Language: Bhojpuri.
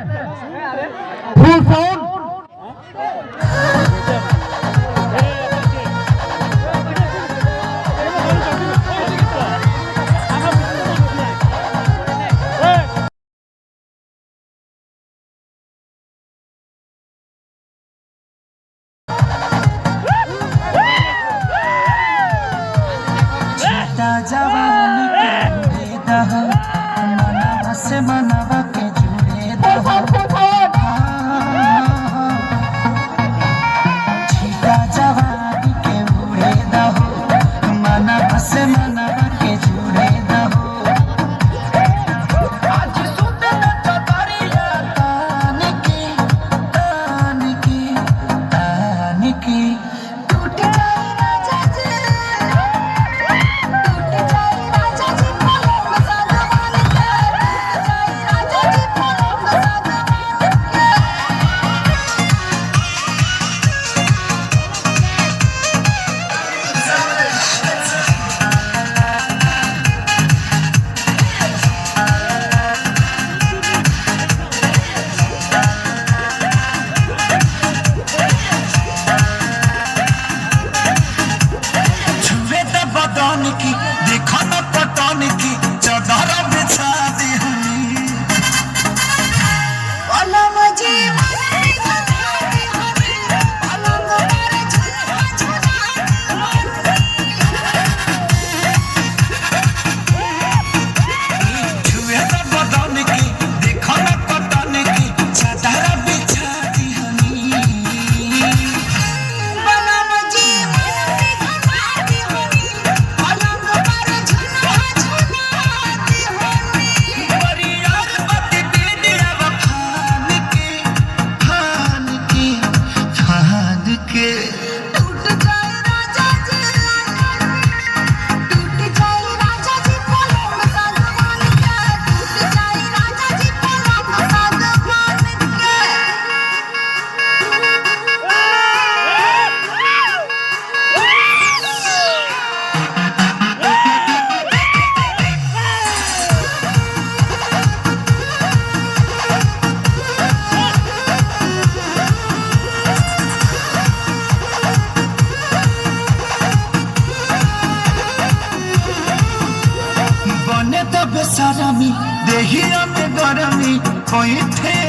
फुल साउंड जवानी के दह मनवा से मनवा के जुड़े दह छीटा जवानी के उड़े दह मनवा से मनवा के जुड़े दह आज सुते न चतरिया तान की टूट जाए राजा जी की देखो न पटौन की चदर बिछा दी हनी छुए न बदन की देखो न पटौन की चदर बिछा दी हनी बेसरमी देहिया में गरमी कोई थे